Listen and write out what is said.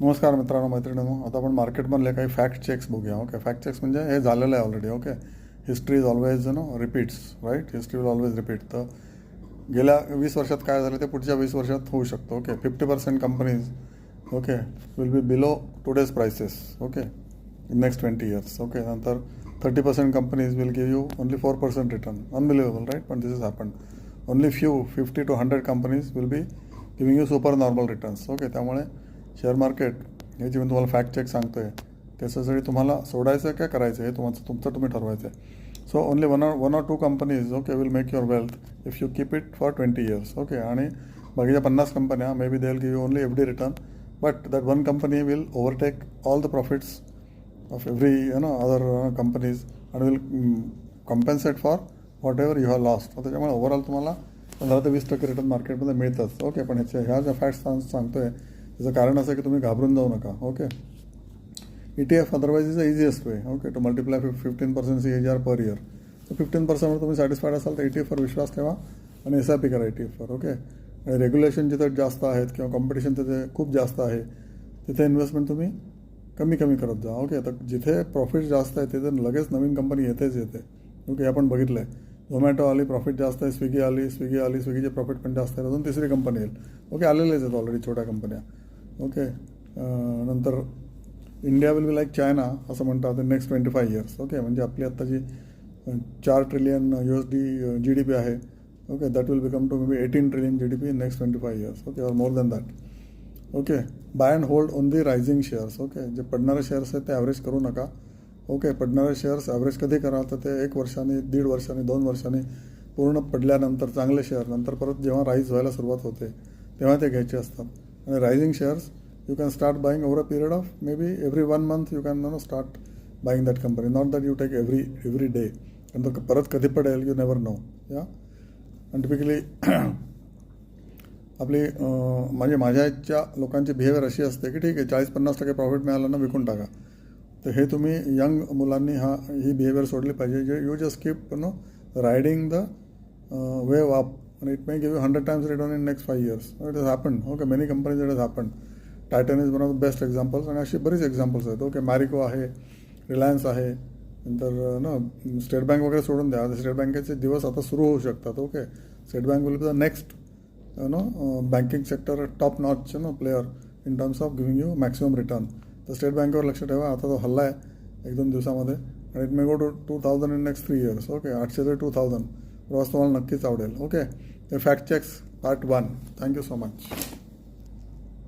नमस्कार मित्रांनो मैत्रिणींनो, आता आपण मार्केटमधले काही फॅक्ट चेक्स बघूया. ओके, फॅक्ट चेक्स म्हणजे हे झालेलं आहे already. Okay, history is always repeats, right. History will always repeat. तर गेल्या 20 वर्षात काय झालं ते पुढच्या 20 वर्षात होऊ शकतं. Okay, 50% companies okay will be below today's prices. Okay, in next 20 years. Okay, नंतर 30% companies will give you only 4% return. Unbelievable, right. पण this is happen. Only 50 to 100 companies will be giving you super normal returns. Okay, त्यामुळे share market हे जे मी तुम्हाला fact check सांगतो आहे त्याच्यासाठी तुम्हाला सोडायचं आहे काय करायचं आहे हे तुमचं तुम्ही ठरवायचं आहे. So only one or two companies okay will make your wealth if you keep it for 20 years. Okay, आणि बाकीच्या 50 कंपन्या may be they will give you only FD return, but that one company will overtake all the profits of every other companies and will compensate for what ever you have lost. त्याच्यामुळे overall तुम्हाला 15 ते 20% return मार्केटमध्ये मिळतंच. Okay, पण ह्या ज्या facts सांगतो आहे त्याचं कारण असं की तुम्ही घाबरून जाऊ नका. Okay, ETF otherwise is the easiest way okay to multiply 15% CAGR per year. तर 15% तुम्ही सॅटिस्फाईड असाल तर ETF वर विश्वास ठेवा आणि SIP करा ETF वर. ओके, आणि रेग्युलेशन जिथे जास्त आहेत किंवा कॉम्पिटिशन तिथे खूप जास्त आहे तिथे इन्व्हेस्टमेंट तुम्ही कमी करत जा. ओके, तर जिथे प्रॉफिट जास्त आहे तिथे लगेच नवीन कंपनी येते. ओके, आपण बघितलं आहे. झोमॅटो आली, प्रॉफिट जास्त आहे. स्विगी आली, स्विगीचे प्रॉफिट पण जास्त आहे. अजून तिसरी कंपनी येईल. ओके, आलेलेच आहेत ऑलरेडी छोट्या कंपन्या. ओके, नंतर India will be like China असं म्हणतात इन नेक्स्ट 25 years. ओके, म्हणजे आपली आत्ता जी 4 trillion USD GDP आहे. Okay, that will become to maybe 18 trillion GDP in next 25 years. Okay, or more than that. Okay, buy and hold on the rising shares. Okay, जे पडणारे shares आहेत ते average करू नका. Okay, पडणारे shares average कधी करा तर ते 1 वर्षाने, 1.5 वर्षाने, 2 वर्षांनी पूर्ण पडल्यानंतर चांगले शेअर नंतर परत जेव्हा राईज व्हायला सुरुवात होते तेव्हा ते घ्यायचे असतात. आणि rising shares you can start buying over a period of may be every 1 month you can start buying that company. Not that you take every day, कारण तो परत कधी पडेल यू नेवर नो. या आणि टिपिकली आपली माझ्याच्या लोकांची बिहेवियर अशी असते की ठीक आहे 40-50% प्रॉफिट मिळालं ना विकून टाका. तर हे तुम्ही यंग मुलांनी ही बिहेवियर सोडली पाहिजे. जे you just keep riding the wave up and it may give you 100 times return in next 5 years. It has happened. Okay, many companies it has happened. Titan is one of the best examples आणि अशी बरीच examples आहेत. Okay, Marico आहे, Reliance आहे, नंतर state bank वगैरे सोडून द्या. स्टेट बँकेचे दिवस आता सुरू होऊ शकतात. Okay, state bank will be the next banking sector top notch player in terms of giving you maximum return. तर स्टेट बँकेवर लक्ष ठेवा. आता तो हल्ला आहे 1-2 दिवसामध्ये आणि it may go to 2000 in next 3 years. Okay, 800 ते 2000 प्रवास तुम्हाला नक्कीच आवडेल. Okay, fact checks part 1. Thank you so much.